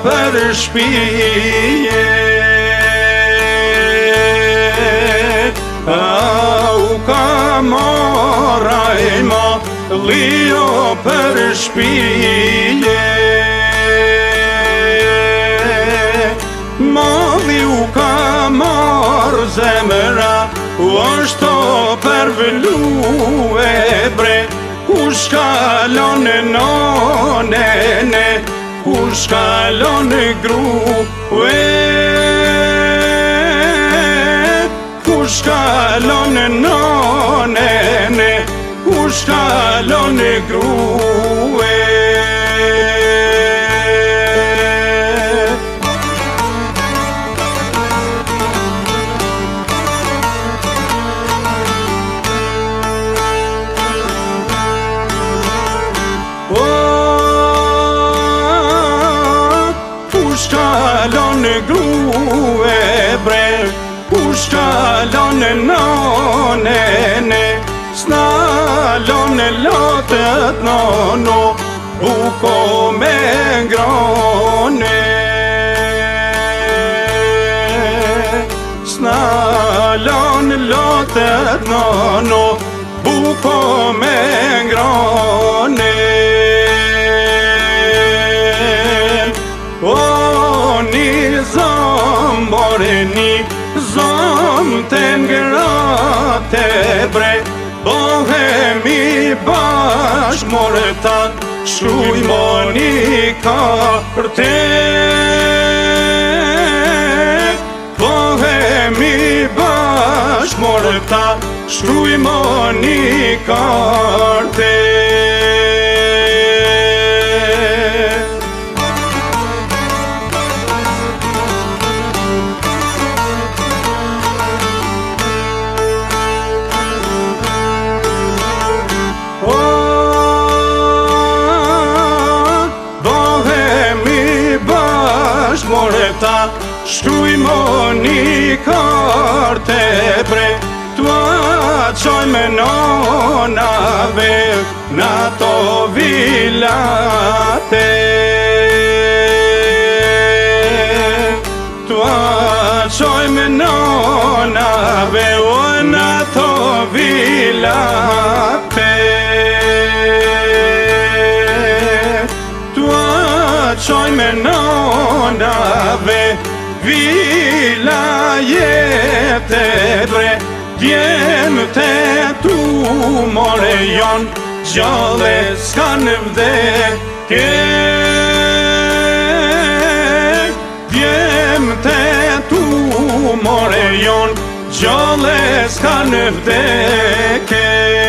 për shpije. U ka mora e ma lio për shpije. Mali u ka mor zemra, është për vëllu e bre. Kush kalon nonene, kush kalon grue, kush kalon nonene, kush kalon grue. Kush kalon grue bre, kush kalon nonene, s'nalon lotët nono, buko me ngrone. S'nalon lotët nono, buko me ngrone. Një zomë të ngrate bre, bohemi bashk more ta, shkruj Monika për te. Bohemi bashk more ta, shkruj Monika për te. Moreta, shkruj Monika te bre, tua qoj me nonave na to villate. Tua qoj me nonave na to villate. Qoj me nonave vila jete bre, djem te tu more jon, gjallë s'kan vdekje. Djem te tu more jon, gjallë s'kan vdekje.